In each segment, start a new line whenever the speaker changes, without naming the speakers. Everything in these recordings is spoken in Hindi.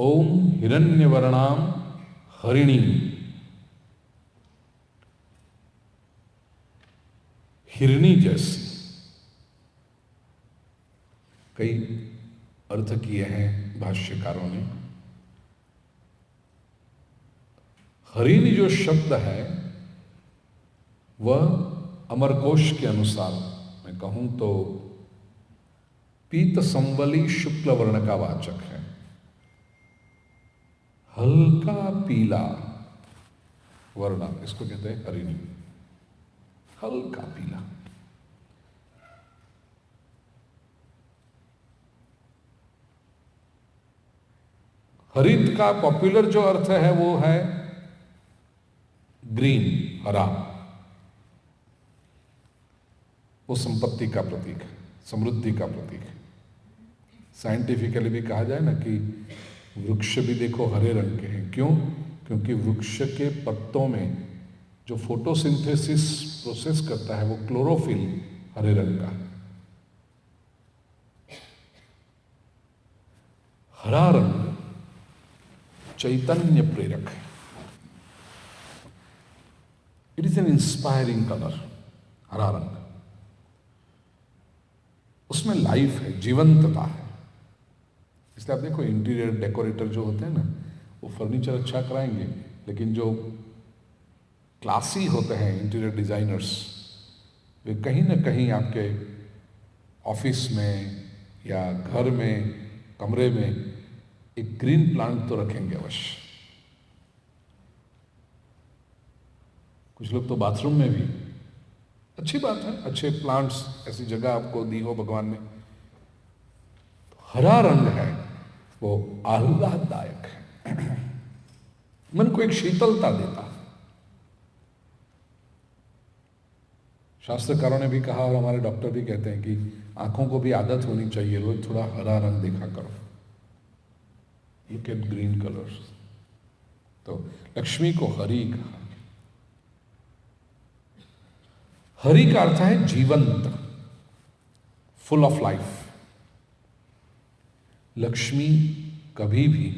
ओम हिरण्यवर्णाम हरिणी। हिरणी जैसी कई अर्थ किए हैं भाष्यकारों ने। हरिणी जो शब्द है वह अमरकोश के अनुसार मैं कहूं तो पीत संवली शुक्ल वर्ण का वाचक है। हल्का पीला वर्ण इसको कहते हैं हरिणी, हल्का पीला। हरित का पॉपुलर जो अर्थ है वो है ग्रीन, हरा। वो संपत्ति का प्रतीक है, समृद्धि का प्रतीक है। साइंटिफिकली भी कहा जाए ना कि वृक्ष भी देखो हरे रंग के हैं। क्यों? क्योंकि वृक्ष के पत्तों में जो फोटोसिंथेसिस प्रोसेस करता है वो क्लोरोफिल हरे रंग का है। हरा रंग चैतन्य प्रेरक है। It is an inspiring colour. हरा रंग, उसमें लाइफ है, जीवंतता है। इसलिए आप देखो इंटीरियर डेकोरेटर जो होते हैं ना, वो फर्नीचर अच्छा कराएंगे, लेकिन जो क्लासी होते हैं इंटीरियर डिजाइनर्स, वे कहीं ना कहीं आपके ऑफिस में या घर में कमरे में एक ग्रीन प्लांट तो रखेंगे अवश्य। कुछ लोग तो बाथरूम में भी। अच्छी बात है, अच्छे प्लांट्स ऐसी जगह आपको दी हो भगवान ने। तो हरा रंग है वो आह्लाददायक है, मन को एक शीतलता देता है। शास्त्रकारों ने भी कहा और हमारे डॉक्टर भी कहते हैं कि आंखों को भी आदत होनी चाहिए, रोज थोड़ा हरा रंग देखा करो। Look at green colours. तो लक्ष्मी को हरि कहा। हरि का अर्थ है जीवंत, फुल ऑफ लाइफ। लक्ष्मी कभी भी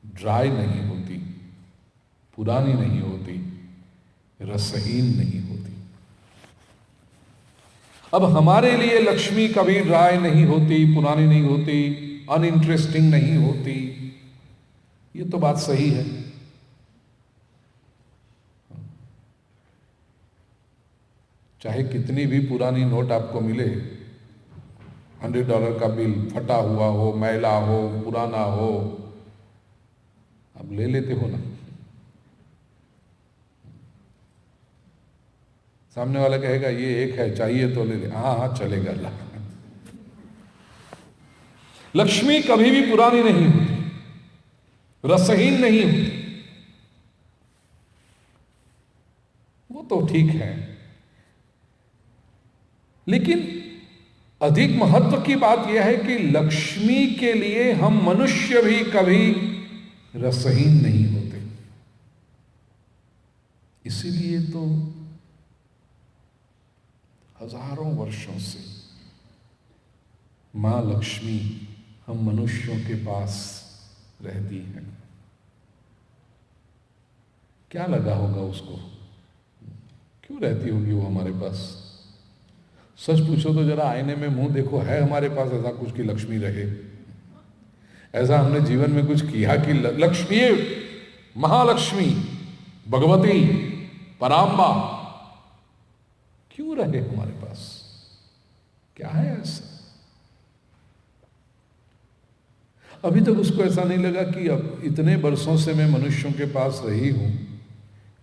ड्राई नहीं होती, पुरानी नहीं होती, रसहीन नहीं होती। अब हमारे लिए लक्ष्मी कभी ड्राई नहीं होती, पुरानी नहीं होती, अनइंटरेस्टिंग नहीं होती। ये तो बात सही है। चाहे कितनी भी पुरानी नोट आपको मिले, $100 का बिल फटा हुआ हो, मैला हो, पुराना हो, आप ले लेते हो ना। सामने वाला कहेगा ये एक है, चाहिए तो ले ले। हाँ हाँ चलेगा अल्लाह। लक्ष्मी कभी भी पुरानी नहीं होती, रसहीन नहीं होती। वो तो ठीक है, लेकिन अधिक महत्व की बात यह है कि लक्ष्मी के लिए हम मनुष्य भी कभी रसहीन नहीं होते। इसीलिए तो हजारों वर्षों से मां लक्ष्मी हम मनुष्यों के पास रहती है। क्या लगा होगा उसको, क्यों रहती होगी वो हमारे पास? सच पूछो तो जरा आईने में मुंह देखो, है हमारे पास ऐसा कुछ कि लक्ष्मी रहे? ऐसा हमने जीवन में कुछ किया कि लक्ष्मी, महालक्ष्मी, भगवती, पराम्बा क्यों रहे हमारे पास? क्या है ऐसा? अभी तक उसको ऐसा नहीं लगा कि अब इतने वर्षों से मैं मनुष्यों के पास रही हूं,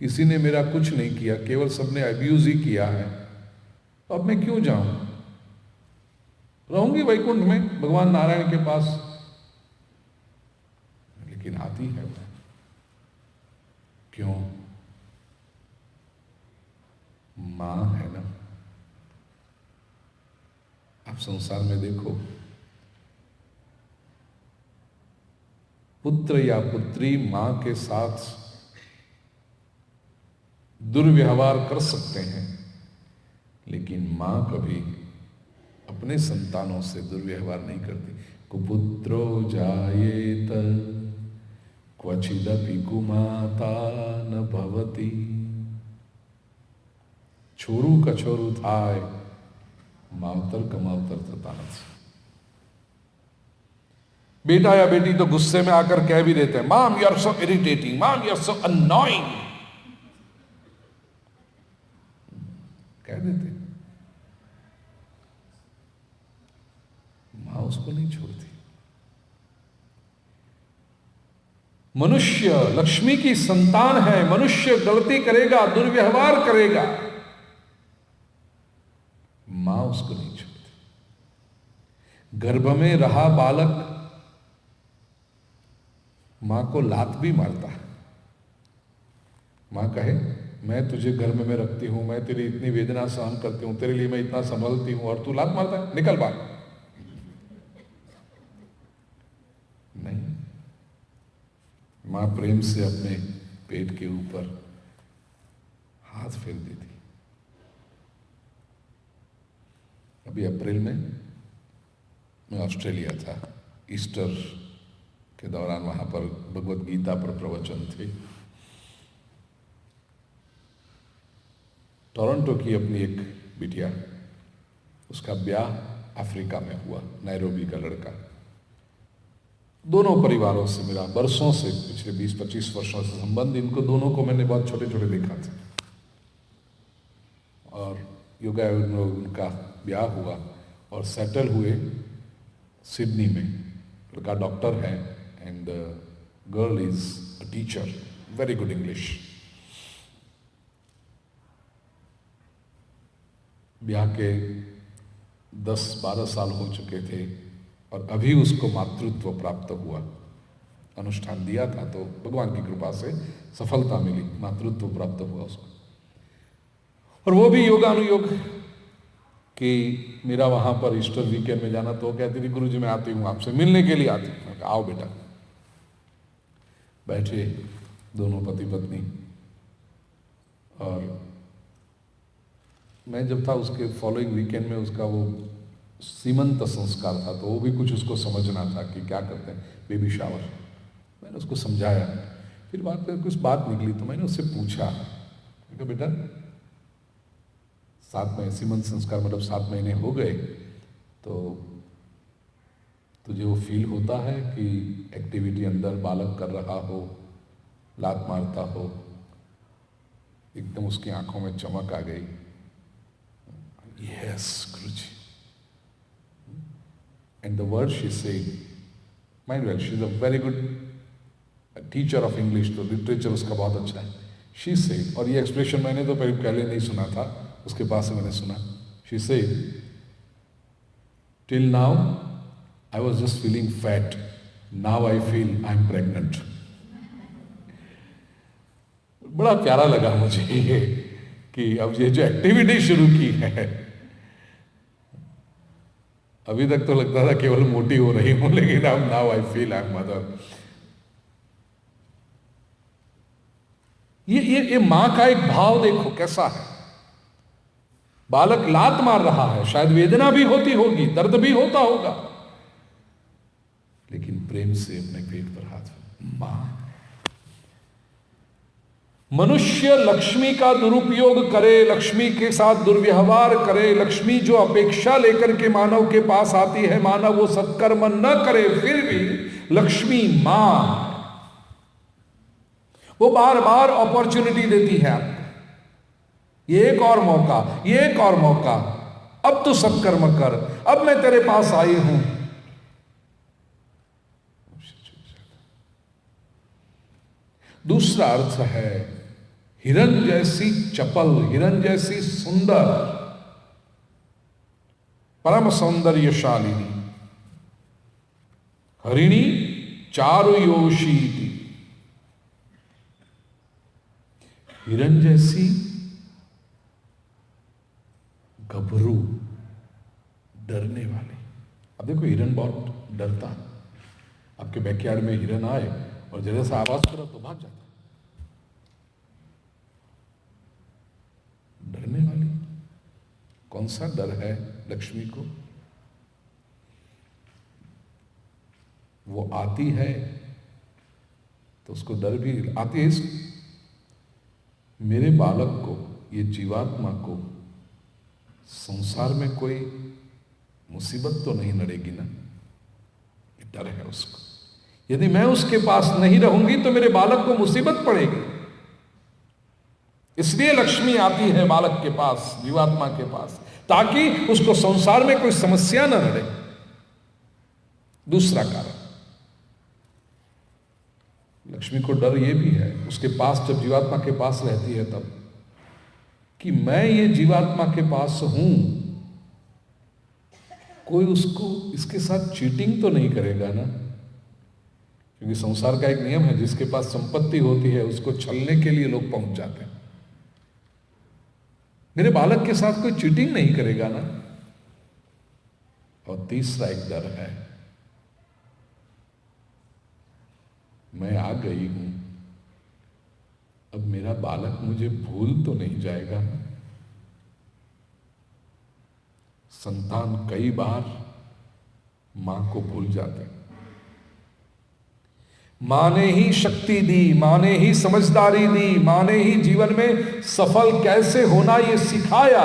किसी ने मेरा कुछ नहीं किया, केवल सबने अब्यूज ही किया है, अब मैं क्यों जाऊं? रहूंगी वैकुंठ में भगवान नारायण के पास। लेकिन आती है वो, क्यों? मां है ना। आप संसार में देखो, पुत्र या पुत्री मां के साथ दुर्व्यवहार कर सकते हैं, लेकिन मां कभी अपने संतानों से दुर्व्यवहार नहीं करती। कुपुत्रो जायेत क्वचिदपि कुमाता न भवती। छोरू कछोरू थाय मावतर कमावतर थता નથી। बेटा या बेटी तो गुस्से में आकर कह भी देते हैं, mom you are so irritating, mom you are so annoying, कह देते। मां उसको नहीं छोड़ती। मनुष्य लक्ष्मी की संतान है, मनुष्य गलती करेगा, दुर्व्यवहार करेगा, मां उसको नहीं छोड़ती। गर्भ में रहा बालक मां को लात भी मारता है। मां कहे मैं तुझे गर्भ में रखती हूं, मैं तेरी इतनी वेदना सहन करती हूं, तेरे लिए मैं इतना संभलती हूं, और तू लात मारता है, निकल बाहर। नहीं, मां प्रेम से अपने पेट के ऊपर हाथ फेर देती। अभी अप्रैल में मैं ऑस्ट्रेलिया था, ईस्टर के दौरान वहां पर भगवत गीता पर प्रवचन थे। टोरंटो की अपनी एक बिटिया, उसका ब्याह अफ्रीका में हुआ, नैरोबी का लड़का। दोनों परिवारों से मेरा बरसों से, पिछले 20-25 वर्षों से संबंध, इनको दोनों को मैंने बहुत छोटे छोटे देखा था। और योगा उनका ब्याह हुआ और सेटल हुए सिडनी में। लड़का डॉक्टर है and girl is a teacher, very good English. ब्याह के 10-12 साल हो चुके थे और अभी उसको मातृत्व प्राप्त हुआ। अनुष्ठान दिया था तो भगवान की कृपा से सफलता मिली, मातृत्व प्राप्त हुआ उसको। और वो भी योगानुयोग कि मेरा वहां पर ईस्टर वीकेंड में जाना, तो कहती थी गुरुजी मैं आती हूँ, आपसे मिलने के लिए आती हूँ। आओ बेटा। बैठे दोनों पति पत्नी, और मैं जब था उसके फॉलोइंग वीकेंड में उसका वो सीमंत संस्कार था, तो वो भी कुछ उसको समझना था कि क्या करते हैं, बेबी शावर। मैंने उसको समझाया, फिर बात पर कुछ बात निकली तो मैंने उससे पूछा, बेटा 7 महीने सीमंत संस्कार मतलब 7 महीने हो गए, तो तुझे वो फील होता है कि एक्टिविटी अंदर बालक कर रहा हो, लात मारता हो? एकदम उसकी आंखों में चमक आ गई। Yes Guruji. And the word she said, mind well she is a very good teacher of English, तो लिटरेचर उसका बहुत अच्छा है। शी सेड, और ये एक्सप्रेशन मैंने तो पहले नहीं सुना था, उसके पास से मैंने सुना। She said, till now I was just feeling fat, now I feel I am pregnant. बड़ा प्यारा लगा मुझे ये कि अब ये जो एक्टिविटी शुरू की है, अभी तक तो लगता था केवल मोटी हो रही हूं, लेकिन अब now I feel I am mother. ये मां का एक भाव देखो कैसा है। बालक लात मार रहा है, शायद वेदना भी होती होगी, दर्द भी होता होगा, लेकिन प्रेम से अपने पेट पर हाथ। मां, मनुष्य लक्ष्मी का दुरुपयोग करे, लक्ष्मी के साथ दुर्व्यवहार करे, लक्ष्मी जो अपेक्षा लेकर के मानव के पास आती है, मानव वो सत्कर्म न करे, फिर भी लक्ष्मी मां वो बार बार अपॉर्चुनिटी देती है आपको, ये एक और मौका, ये एक और मौका, अब तो सत्कर्म कर, अब मैं तेरे पास आई हूं। दूसरा अर्थ है हिरन जैसी चपल, हिरन जैसी सुंदर, परम सौंदर्यशालिनी, हरिणी चारुयोषीति, हिरन जैसी गभरू, डरने वाले। अब देखो हिरन बहुत डरता है, आपके बैकयार्ड में हिरन आए और जरा सा आवाज करो तो भाग जाता। डरने वाली, कौन सा डर है लक्ष्मी को? वो आती है तो उसको डर भी आती है, मेरे बालक को, ये जीवात्मा को संसार में कोई मुसीबत तो नहीं नड़ेगी ना, ये डर है उसको। यदि मैं उसके पास नहीं रहूंगी तो मेरे बालक को मुसीबत पड़ेगी। इसलिए लक्ष्मी आती है बालक के पास, जीवात्मा के पास, ताकि उसको संसार में कोई समस्या न नड़े। दूसरा कारण, लक्ष्मी को डर यह भी है उसके पास, जब जीवात्मा के पास रहती है तब, कि मैं ये जीवात्मा के पास हूं, कोई उसको इसके साथ चीटिंग तो नहीं करेगा ना। क्योंकि संसार का एक नियम है, जिसके पास संपत्ति होती है उसको छलने के लिए लोग पहुंच जाते हैं। मेरे बालक के साथ कोई चीटिंग नहीं करेगा ना। और तीसरा एक डर है, मैं आ गई हूं, अब मेरा बालक मुझे भूल तो नहीं जाएगा। संतान कई बार मां को भूल जाते हैं। मां ने ही शक्ति दी, मां ने ही समझदारी दी, मां ने ही जीवन में सफल कैसे होना ये सिखाया,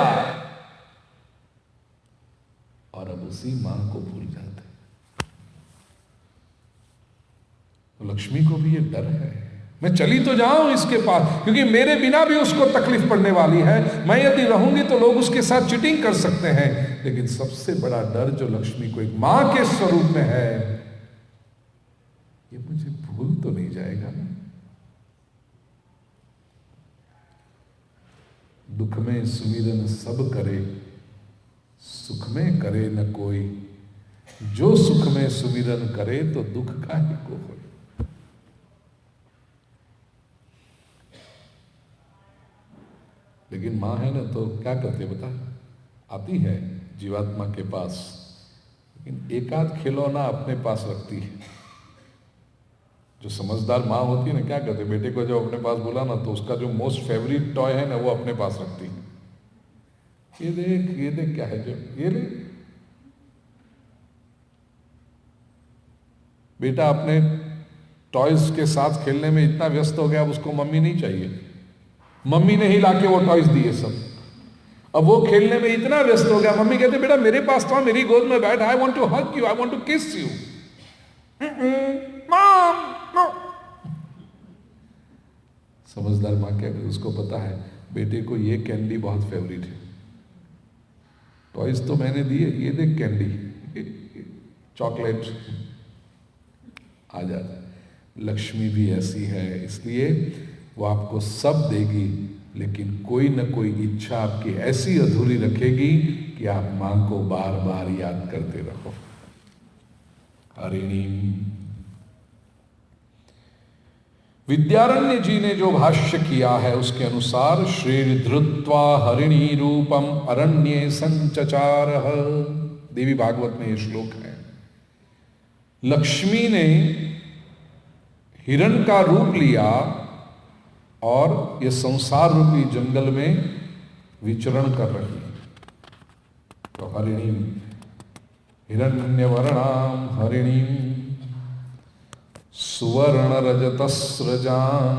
और अब उसी मां को भूल जाते। तो लक्ष्मी को भी ये डर है, मैं चली तो जाऊं इसके पास, क्योंकि मेरे बिना भी उसको तकलीफ पड़ने वाली है। मैं यदि रहूंगी तो लोग उसके साथ चीटिंग कर सकते हैं। लेकिन सबसे बड़ा डर जो लक्ष्मी को एक मां के स्वरूप में है, ये मुझे भूल तो नहीं जाएगा ना। दुख में सुमिरन सब करे, सुख में करे न कोई, जो सुख में सुमिरन करे तो दुख का ही को होए। लेकिन मां है ना, तो क्या करते बता, आती है जीवात्मा के पास, लेकिन एक आध खिलौना अपने पास रखती है। जो समझदार माँ होती है ना, क्या करते, बेटे को जब अपने पास बुला ना, तो उसका जो मोस्ट फेवरेट टॉय है ना, वो अपने पास रखती है। ये देख क्या है, जो ये ले। बेटा अपने टॉयज के साथ खेलने में इतना व्यस्त हो गया, अब उसको मम्मी नहीं चाहिए। मम्मी ने ही लाके वो टॉयज दिए सब। अब वो खेलने में इतना व्यस्त हो गया, मम्मी कहते बेटा मेरे पास था, मेरी गोद में बैठ, I want to hug you, I want to kiss you. Mom no. समझदार मां क्या करे, उसको पता है बेटे को ये कैंडी बहुत फेवरेट है, टॉयज तो मैंने दिए, ये देख कैंडी, चॉकलेट, आ जाता। लक्ष्मी भी ऐसी है, इसलिए वो आपको सब देगी, लेकिन कोई न कोई इच्छा आपकी ऐसी अधूरी रखेगी कि आप मां को बार बार याद करते रहो। हरिणी। विद्यारण्य जी ने जो भाष्य किया है उसके अनुसार, श्री धृत्वा हरिणी रूपम अरण्ये संचचार, देवी भागवत में ये श्लोक है। लक्ष्मी ने हिरण का रूप लिया और ये संसार रूपी जंगल में विचरण कर रही है। तो हरिणी, हिरण्यवर्णाम हरिणी सुवर्ण रजतस्रजान